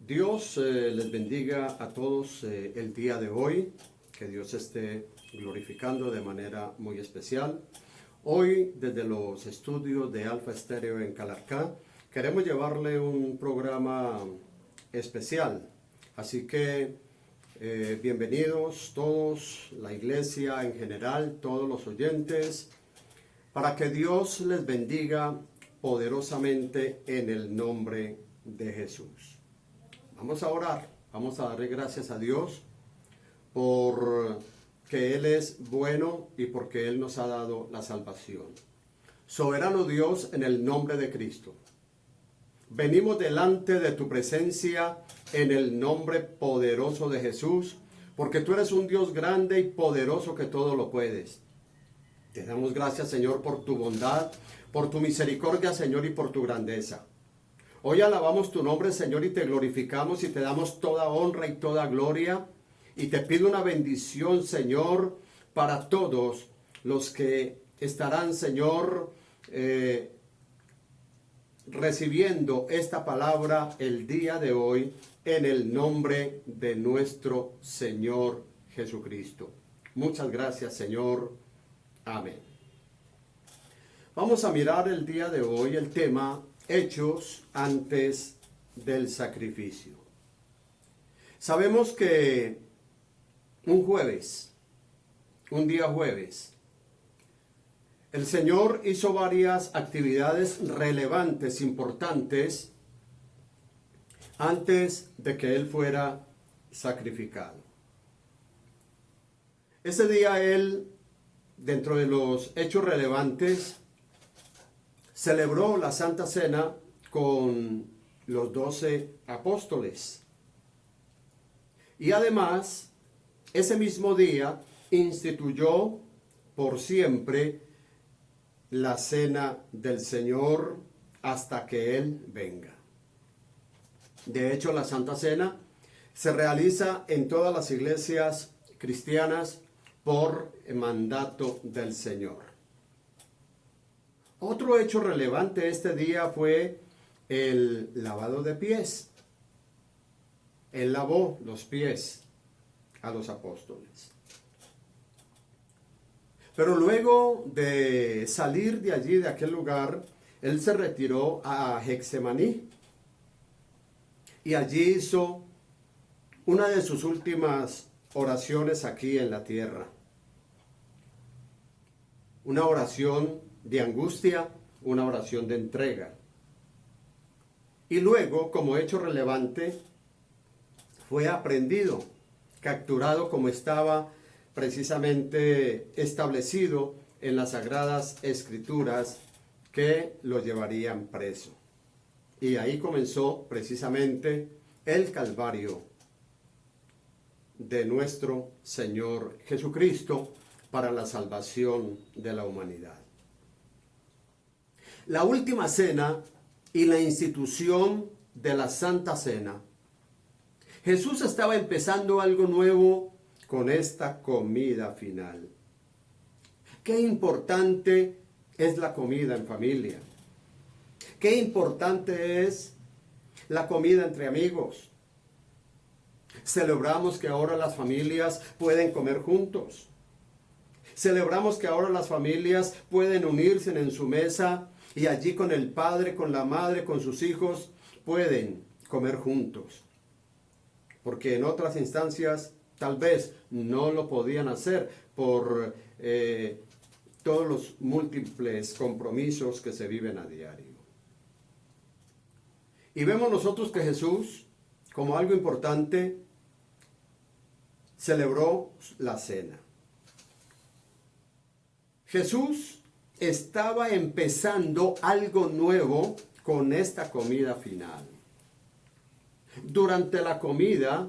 Dios les bendiga a todos el día de hoy, que Dios esté glorificando de manera muy especial. Hoy, desde los estudios de Alfa Estéreo en Calarcá, queremos llevarle un programa especial. Así que bienvenidos todos, la iglesia en general, todos los oyentes, para que Dios les bendiga poderosamente en el nombre de Jesús. Vamos a orar, vamos a darle gracias a Dios por que Él es bueno y porque Él nos ha dado la salvación. Soberano Dios, en el nombre de Cristo, venimos delante de tu presencia en el nombre poderoso de Jesús, porque tú eres un Dios grande y poderoso que todo lo puedes. Te damos gracias, Señor, por tu bondad, por tu misericordia, Señor, y por tu grandeza. Hoy alabamos tu nombre, Señor, y te glorificamos y te damos toda honra y toda gloria. Y te pido una bendición, Señor, para todos los que estarán, Señor, recibiendo esta palabra el día de hoy en el nombre de nuestro Señor Jesucristo. Muchas gracias, Señor. Amén. Vamos a mirar el día de hoy el tema hechos antes del sacrificio. Sabemos que un día jueves, el Señor hizo varias actividades relevantes, importantes, antes de que Él fuera sacrificado. Ese día Él, dentro de los hechos relevantes, celebró la Santa Cena con los 12 apóstoles. Y además, ese mismo día instituyó por siempre la Cena del Señor hasta que Él venga. De hecho, la Santa Cena se realiza en todas las iglesias cristianas por mandato del Señor. Otro hecho relevante este día fue el lavado de pies. Él lavó los pies a los apóstoles. Pero luego de salir de allí, de aquel lugar, Él se retiró a Getsemaní. Y allí hizo una de sus últimas oraciones aquí en la tierra. Una oración de angustia, una oración de entrega. Y luego, como hecho relevante, fue aprehendido, capturado como estaba precisamente establecido en las Sagradas Escrituras que lo llevarían preso. Y ahí comenzó precisamente el Calvario de nuestro Señor Jesucristo para la salvación de la humanidad. La última cena y la institución de la Santa Cena. Jesús estaba empezando algo nuevo con esta comida final. Qué importante es la comida en familia. Qué importante es la comida entre amigos. Celebramos que ahora las familias pueden comer juntos. Celebramos que ahora las familias pueden unirse en su mesa y allí con el padre, con la madre, con sus hijos, pueden comer juntos. Porque en otras instancias tal vez no lo podían hacer por todos los múltiples compromisos que se viven a diario. Y vemos nosotros que Jesús, como algo importante, celebró la cena. Jesús estaba empezando algo nuevo con esta comida final. Durante la comida,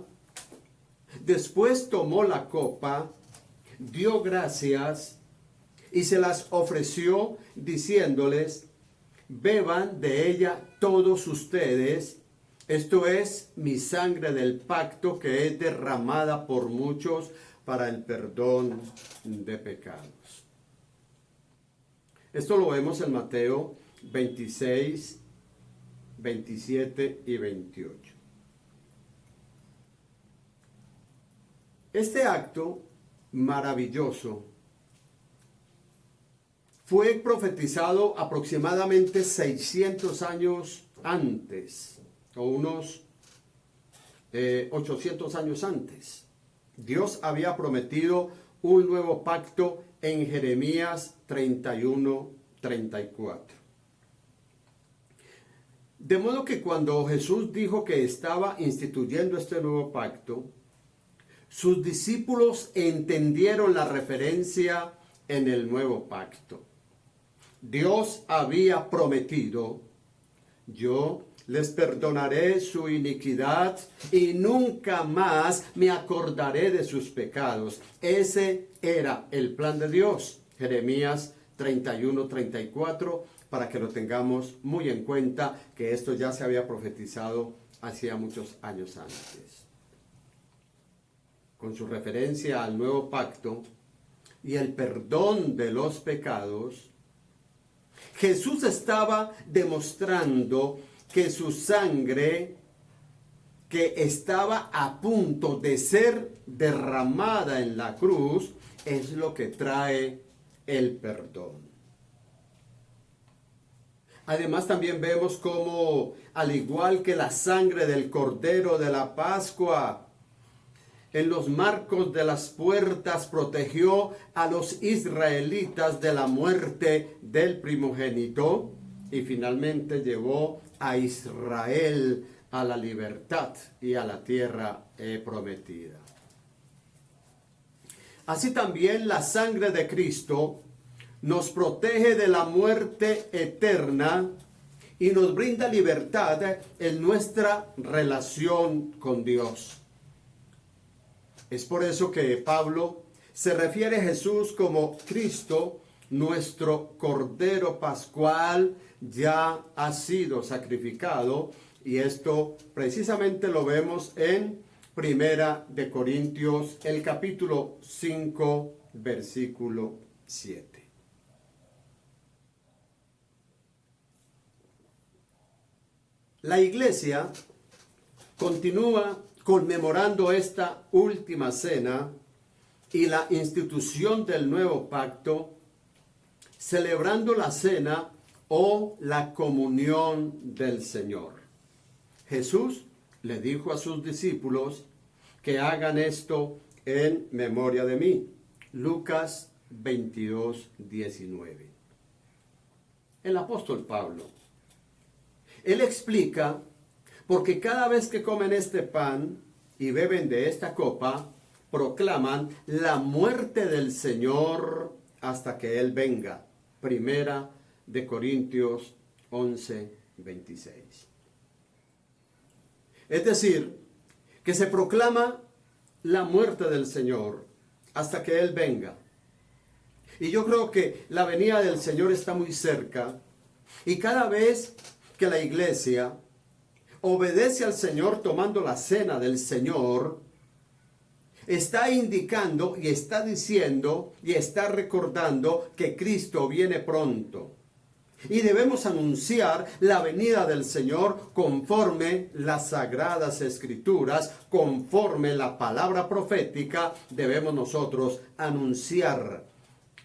después tomó la copa, dio gracias y se las ofreció diciéndoles: beban de ella todos ustedes, esto es mi sangre del pacto que es derramada por muchos para el perdón de pecados. Esto lo vemos en Mateo 26, 27 y 28. Este acto maravilloso fue profetizado aproximadamente 600 años antes, o unos 800 años antes. Dios había prometido un nuevo pacto en Jeremías 31-34. De modo que cuando Jesús dijo que estaba instituyendo este nuevo pacto, sus discípulos entendieron la referencia en el nuevo pacto. Dios había prometido: yo les perdonaré su iniquidad y nunca más me acordaré de sus pecados. Ese era el plan de Dios. Jeremías 31-34, para que lo tengamos muy en cuenta, que esto ya se había profetizado hacía muchos años antes. Con su referencia al nuevo pacto y el perdón de los pecados, Jesús estaba demostrando que su sangre, que estaba a punto de ser derramada en la cruz, es lo que trae el perdón. Además, también vemos cómo, al igual que la sangre del Cordero de la Pascua, en los marcos de las puertas protegió a los israelitas de la muerte del primogénito y finalmente llevó a Israel a la libertad y a la tierra prometida. Así también la sangre de Cristo nos protege de la muerte eterna y nos brinda libertad en nuestra relación con Dios. Es por eso que Pablo se refiere a Jesús como Cristo, nuestro Cordero Pascual, ya ha sido sacrificado. Y esto precisamente lo vemos en Primera de Corintios, el capítulo 5, versículo 7. La iglesia continúa conmemorando esta última cena y la institución del nuevo pacto, celebrando la cena o la comunión del Señor. Jesús le dijo a sus discípulos que hagan esto en memoria de mí. Lucas 22:19. El apóstol Pablo, él explica: porque cada vez que comen este pan y beben de esta copa, proclaman la muerte del Señor hasta que Él venga. Primera de Corintios 11:26. Es decir, que se proclama la muerte del Señor hasta que Él venga. Y yo creo que la venida del Señor está muy cerca, y cada vez que la iglesia obedece al Señor tomando la cena del Señor, está indicando y está diciendo y está recordando que Cristo viene pronto. Y debemos anunciar la venida del Señor conforme las sagradas escrituras, conforme la palabra profética. Debemos nosotros anunciar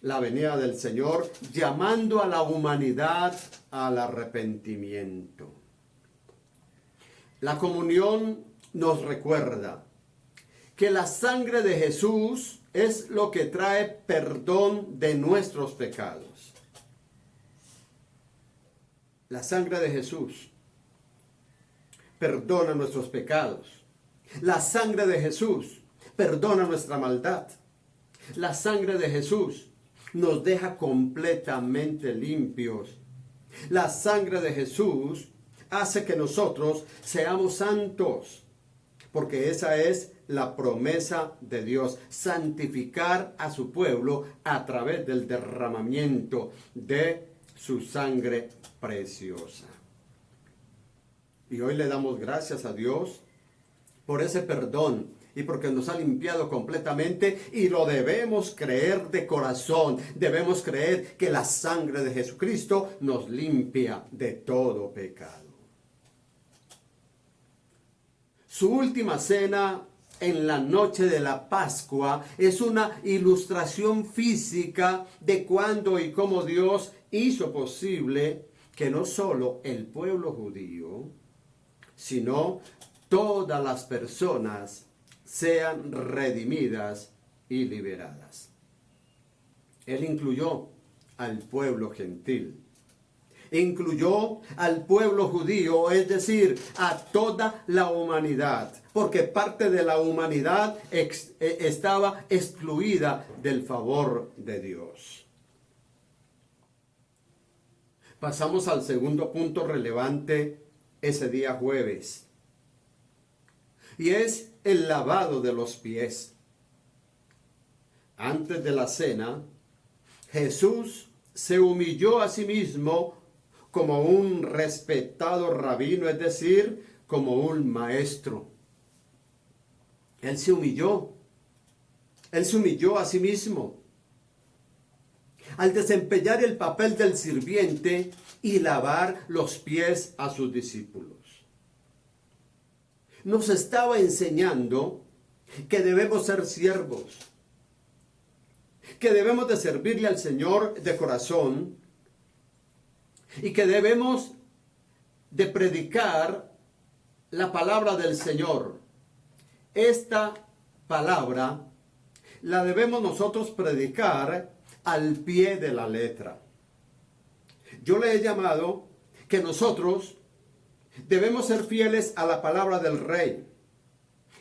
la venida del Señor, llamando a la humanidad al arrepentimiento. La comunión nos recuerda que la sangre de Jesús es lo que trae perdón de nuestros pecados. La sangre de Jesús perdona nuestros pecados. La sangre de Jesús perdona nuestra maldad. La sangre de Jesús nos deja completamente limpios. La sangre de Jesús hace que nosotros seamos santos, porque esa es la promesa de Dios: santificar a su pueblo a través del derramamiento de su sangre preciosa. Y hoy le damos gracias a Dios por ese perdón y porque nos ha limpiado completamente, y lo debemos creer de corazón. Debemos creer que la sangre de Jesucristo nos limpia de todo pecado. Su última cena en la noche de la Pascua es una ilustración física de cuándo y cómo Dios hizo posible que no solo el pueblo judío, sino todas las personas sean redimidas y liberadas. Él incluyó al pueblo gentil, incluyó al pueblo judío, es decir, a toda la humanidad, porque parte de la humanidad estaba excluida del favor de Dios. Pasamos al segundo punto relevante ese día jueves, y es el lavado de los pies. Antes de la cena, Jesús se humilló a sí mismo como un respetado rabino, es decir, como un maestro. Él se humilló a sí mismo al desempeñar el papel del sirviente y lavar los pies a sus discípulos. Nos estaba enseñando que debemos ser siervos, que debemos de servirle al Señor de corazón y que debemos de predicar la palabra del Señor. Esta palabra la debemos nosotros predicar al pie de la letra. Yo le he llamado que nosotros debemos ser fieles a la palabra del Rey.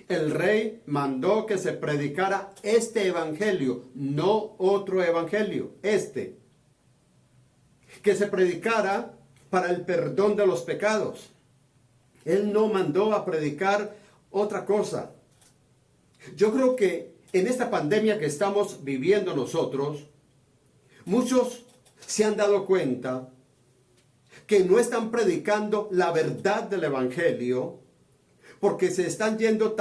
El Rey mandó que se predicara este evangelio, no otro evangelio, que se predicara para el perdón de los pecados. Él no mandó a predicar otra cosa. Yo creo que en esta pandemia que estamos viviendo nosotros, muchos se han dado cuenta que no están predicando la verdad del evangelio, porque se están yendo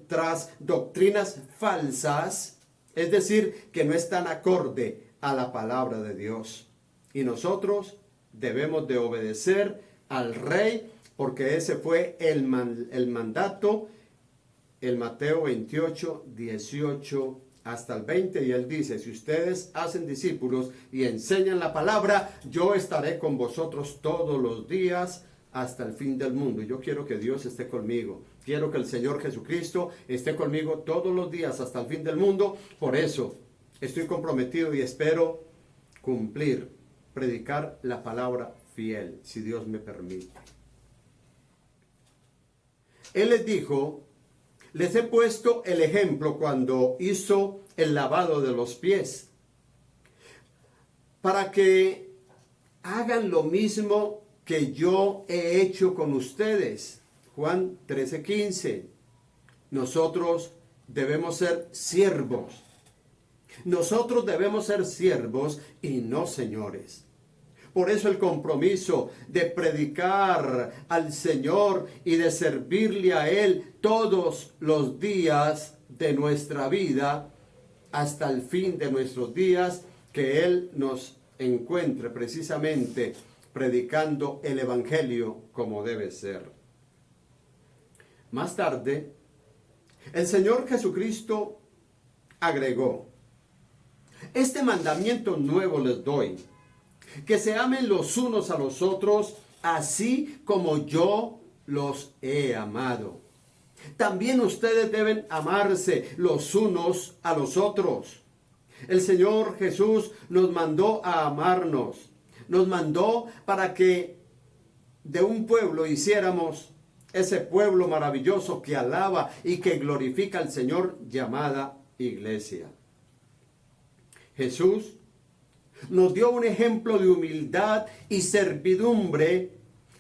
tras doctrinas falsas, es decir, que no están acorde a la palabra de Dios. Y nosotros debemos de obedecer al Rey, porque ese fue el mandato, el Mateo 28, 18 hasta el 20, y él dice: si ustedes hacen discípulos y enseñan la palabra, yo estaré con vosotros todos los días hasta el fin del mundo. Yo quiero que Dios esté conmigo. Quiero que el Señor Jesucristo esté conmigo todos los días hasta el fin del mundo. Por eso estoy comprometido y espero cumplir, predicar la palabra fiel, si Dios me permite. Él les dijo: les he puesto el ejemplo cuando hizo el lavado de los pies, para que hagan lo mismo que yo he hecho con ustedes. Juan 13:15. Nosotros debemos ser siervos. Nosotros debemos ser siervos y no señores. Por eso el compromiso de predicar al Señor y de servirle a Él todos los días de nuestra vida, hasta el fin de nuestros días, que Él nos encuentre precisamente predicando el Evangelio como debe ser. Más tarde, el Señor Jesucristo agregó: este mandamiento nuevo les doy, que se amen los unos a los otros, así como yo los he amado. También ustedes deben amarse los unos a los otros. El Señor Jesús nos mandó a amarnos. Nos mandó para que de un pueblo hiciéramos ese pueblo maravilloso que alaba y que glorifica al Señor, llamada iglesia. Jesús nos dio un ejemplo de humildad y servidumbre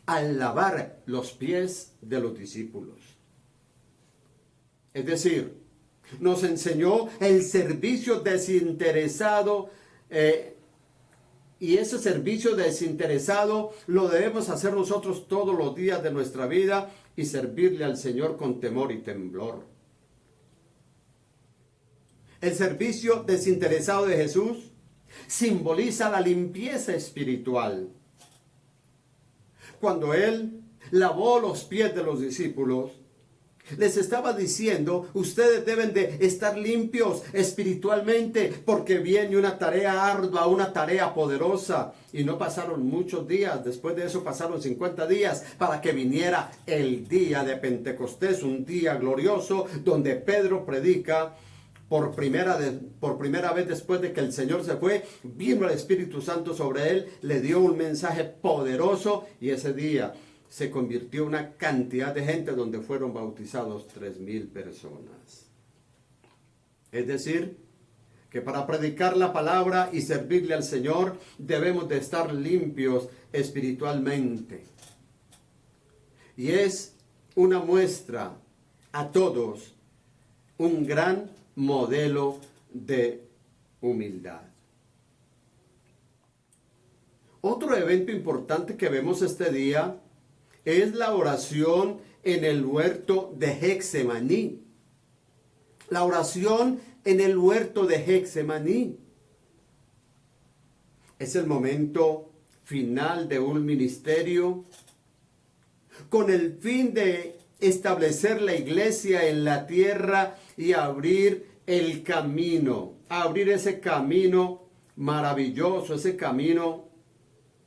al lavar los pies de los discípulos. Es decir, nos enseñó el servicio desinteresado, y ese servicio desinteresado lo debemos hacer nosotros todos los días de nuestra vida y servirle al Señor con temor y temblor. El servicio desinteresado de Jesús simboliza la limpieza espiritual. Cuando Él lavó los pies de los discípulos, Les estaba diciendo, ustedes deben de estar limpios espiritualmente porque viene una tarea ardua, una tarea poderosa. Y no pasaron muchos días, después de eso pasaron 50 días para que viniera el día de Pentecostés, un día glorioso donde Pedro predica. Por primera vez después de que el Señor se fue, vino el Espíritu Santo sobre él, le dio un mensaje poderoso y ese día se convirtió una cantidad de gente donde fueron bautizados 3,000 personas. Es decir, que para predicar la palabra y servirle al Señor debemos de estar limpios espiritualmente. Y es una muestra a todos, un gran modelo de humildad. Otro evento importante que vemos este día es la oración en el huerto de Getsemaní. La oración en el huerto de Getsemaní es el momento final de un ministerio con el fin de establecer la iglesia en la tierra y abrir el camino, abrir ese camino maravilloso, ese camino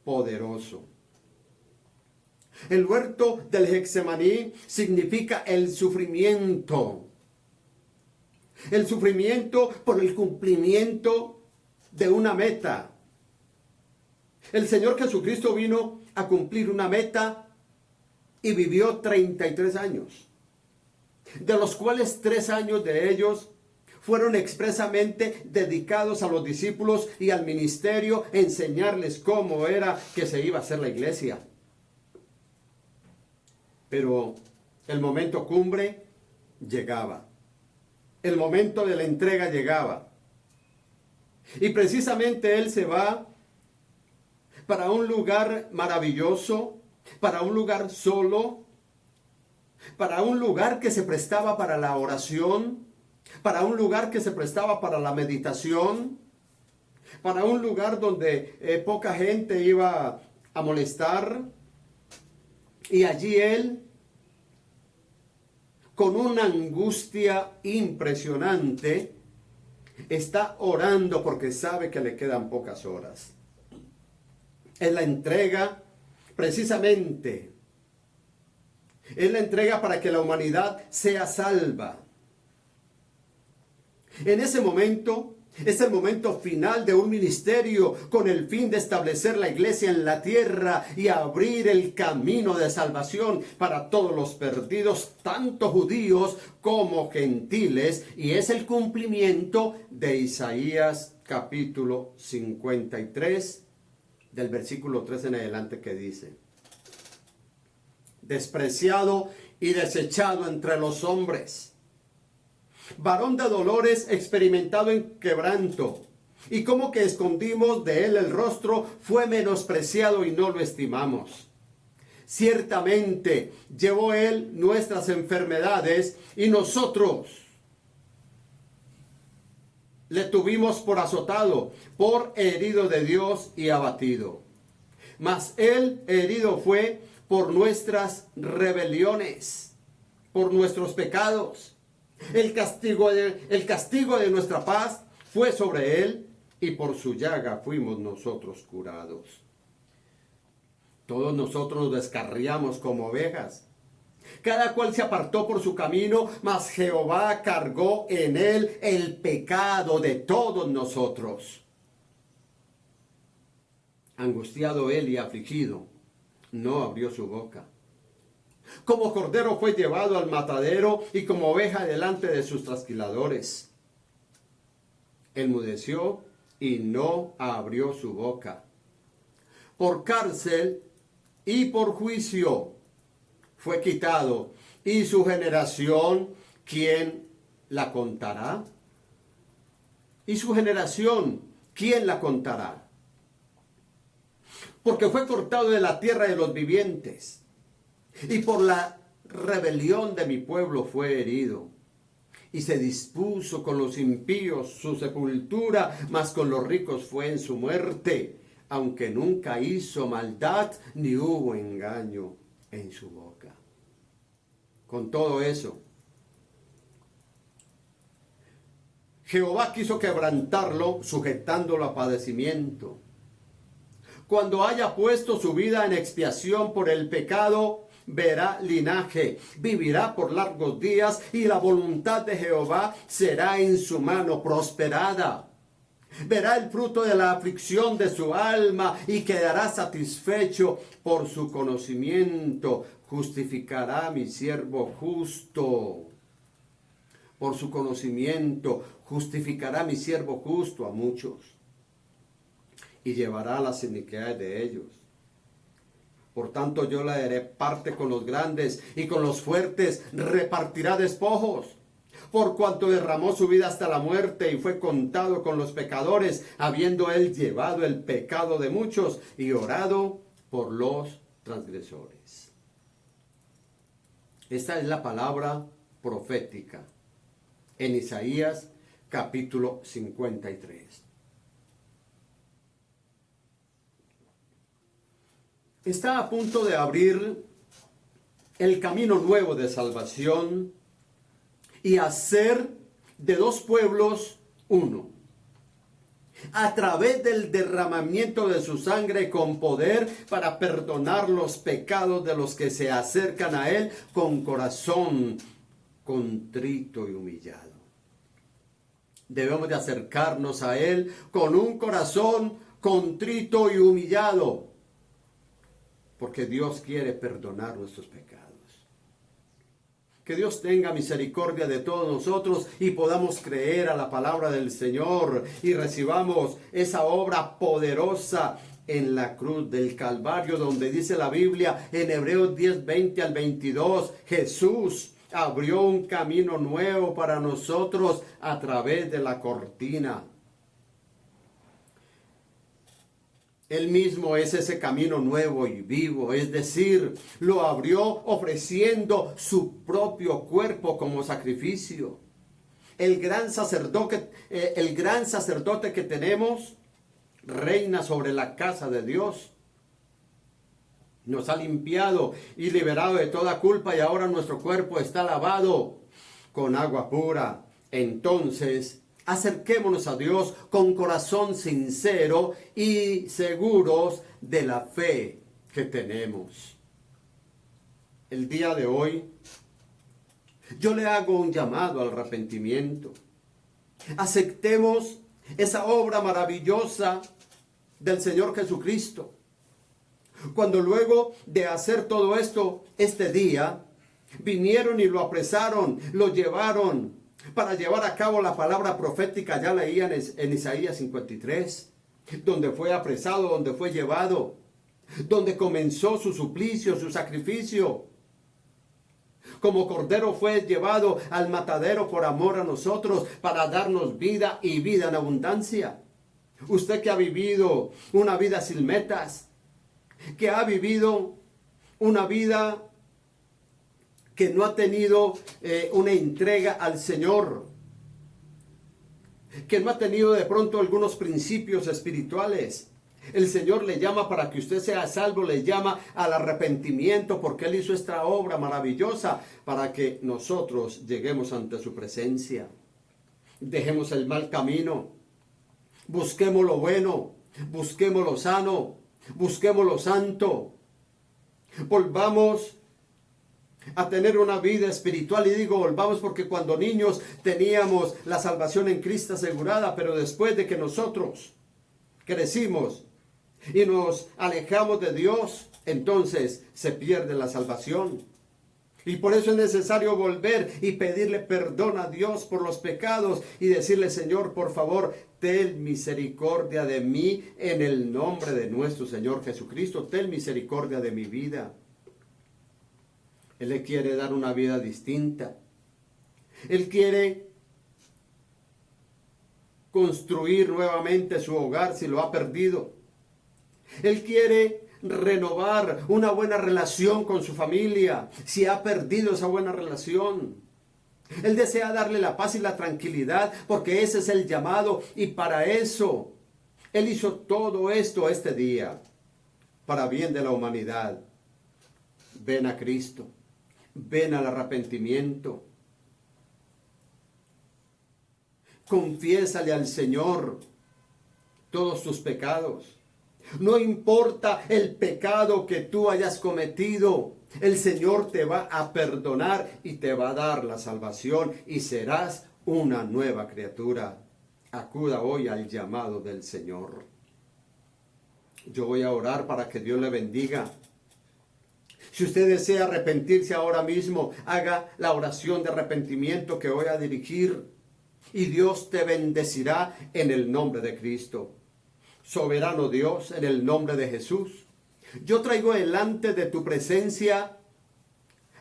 poderoso. El huerto del Getsemaní significa el sufrimiento. El sufrimiento por el cumplimiento de una meta. El Señor Jesucristo vino a cumplir una meta y vivió 33 años, de los cuales 3 años de ellos fueron expresamente dedicados a los discípulos y al ministerio, enseñarles cómo era que se iba a hacer la iglesia. Pero el momento cumbre llegaba. El momento de la entrega llegaba. Y precisamente Él se va para un lugar maravilloso, para un lugar solo, para un lugar que se prestaba para la oración, para un lugar que se prestaba para la meditación, para un lugar donde poca gente iba a molestar. Y allí Él, con una angustia impresionante, está orando porque sabe que le quedan pocas horas. Es la entrega, precisamente, es la entrega para que la humanidad sea salva. En ese momento, es el momento final de un ministerio con el fin de establecer la iglesia en la tierra y abrir el camino de salvación para todos los perdidos, tanto judíos como gentiles. Y es el cumplimiento de Isaías capítulo 53, del versículo 3 en adelante, que dice: despreciado y desechado entre los hombres, varón de dolores, experimentado en quebranto, y como que escondimos de él el rostro, fue menospreciado y no lo estimamos. Ciertamente llevó él nuestras enfermedades y nosotros le tuvimos por azotado, por herido de Dios y abatido. Mas él herido fue por nuestras rebeliones, por nuestros pecados. El castigo de nuestra paz fue sobre él, y por su llaga fuimos nosotros curados. Todos nosotros nos descarriamos como ovejas. Cada cual se apartó por su camino, mas Jehová cargó en él el pecado de todos nosotros. Angustiado él y afligido, no abrió su boca. Como cordero fue llevado al matadero, y como oveja delante de sus trasquiladores. Enmudeció y no abrió su boca. Por cárcel y por juicio fue quitado, y su generación, ¿quién la contará? Y su generación, ¿quién la contará? Porque fue cortado de la tierra de los vivientes, y por la rebelión de mi pueblo fue herido. Y se dispuso con los impíos su sepultura, mas con los ricos fue en su muerte, aunque nunca hizo maldad, ni hubo engaño en su boca. Con todo eso, Jehová quiso quebrantarlo, sujetándolo a padecimiento. Cuando haya puesto su vida en expiación por el pecado, verá linaje, vivirá por largos días, y la voluntad de Jehová será en su mano prosperada. Verá el fruto de la aflicción de su alma y quedará satisfecho por su conocimiento. Justificará a mi siervo justo. Por su conocimiento justificará a mi siervo justo a muchos y llevará las iniquidades de ellos. Por tanto yo le daré parte con los grandes, y con los fuertes repartirá despojos. Por cuanto derramó su vida hasta la muerte y fue contado con los pecadores, habiendo él llevado el pecado de muchos y orado por los transgresores. Esta es la palabra profética en Isaías capítulo 53. Está a punto de abrir el camino nuevo de salvación y hacer de dos pueblos uno, a través del derramamiento de su sangre con poder para perdonar los pecados de los que se acercan a Él con corazón contrito y humillado. Debemos de acercarnos a Él con un corazón contrito y humillado, porque Dios quiere perdonar nuestros pecados. Que Dios tenga misericordia de todos nosotros y podamos creer a la palabra del Señor y recibamos esa obra poderosa en la cruz del Calvario, donde dice la Biblia en Hebreos 10, 20 al 22, Jesús abrió un camino nuevo para nosotros a través de la cortina. Él mismo es ese camino nuevo y vivo, es decir, lo abrió ofreciendo su propio cuerpo como sacrificio. El gran sacerdote que tenemos reina sobre la casa de Dios. Nos ha limpiado y liberado de toda culpa, y ahora nuestro cuerpo está lavado con agua pura. Entonces, acerquémonos a Dios con corazón sincero y seguros de la fe que tenemos. El día de hoy, yo le hago un llamado al arrepentimiento. Aceptemos esa obra maravillosa del Señor Jesucristo. Cuando luego de hacer todo esto, este día, vinieron y lo apresaron, lo llevaron para llevar a cabo la palabra profética, ya leían en Isaías 53, donde fue apresado, donde fue llevado, donde comenzó su suplicio, su sacrificio. Como cordero fue llevado al matadero por amor a nosotros, para darnos vida y vida en abundancia. Usted que ha vivido una vida sin metas, que ha vivido una vida que no ha tenido una entrega al Señor, que no ha tenido de pronto algunos principios espirituales. El Señor le llama para que usted sea salvo, le llama al arrepentimiento, porque Él hizo esta obra maravillosa para que nosotros lleguemos ante su presencia. Dejemos el mal camino, busquemos lo bueno, busquemos lo sano, busquemos lo santo. Volvamos a tener una vida espiritual, y digo volvamos porque cuando niños teníamos la salvación en Cristo asegurada, pero después de que nosotros crecimos y nos alejamos de Dios, entonces se pierde la salvación. Y por eso es necesario volver y pedirle perdón a Dios por los pecados y decirle: Señor, por favor, ten misericordia de mí en el nombre de nuestro Señor Jesucristo. Ten misericordia de mi vida. Él le quiere dar una vida distinta. Él quiere construir nuevamente su hogar si lo ha perdido. Él quiere renovar una buena relación con su familia si ha perdido esa buena relación. Él desea darle la paz y la tranquilidad, porque ese es el llamado, y para eso Él hizo todo esto este día, para bien de la humanidad. Ven a Cristo, ven al arrepentimiento. Confiésale al Señor todos tus pecados. No importa el pecado que tú hayas cometido, el Señor te va a perdonar y te va a dar la salvación y serás una nueva criatura. Acuda hoy al llamado del Señor. Yo voy a orar para que Dios le bendiga. Si usted desea arrepentirse ahora mismo, haga la oración de arrepentimiento que voy a dirigir y Dios te bendecirá en el nombre de Cristo. Soberano Dios, en el nombre de Jesús, yo traigo delante de tu presencia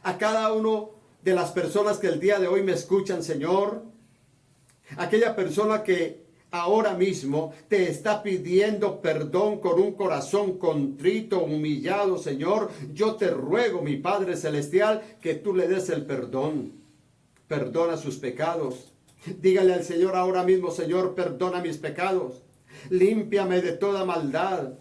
a cada uno de las personas que el día de hoy me escuchan, Señor. Aquella persona que ahora mismo te está pidiendo perdón con un corazón contrito, humillado, Señor. Yo te ruego, mi Padre Celestial, que tú le des el perdón. Perdona sus pecados. Dígale al Señor ahora mismo: Señor, perdona mis pecados. Límpiame de toda maldad.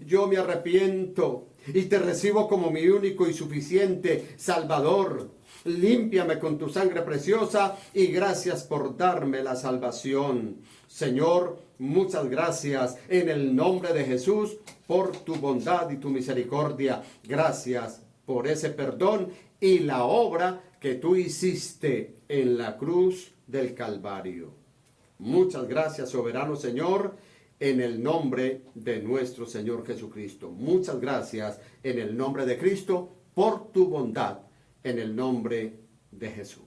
Yo me arrepiento y te recibo como mi único y suficiente Salvador. Límpiame con tu sangre preciosa y gracias por darme la salvación. Señor, muchas gracias en el nombre de Jesús por tu bondad y tu misericordia. Gracias por ese perdón y la obra que tú hiciste en la cruz del Calvario. Muchas gracias, soberano Señor, en el nombre de nuestro Señor Jesucristo. Muchas gracias en el nombre de Cristo por tu bondad, en el nombre de Jesús.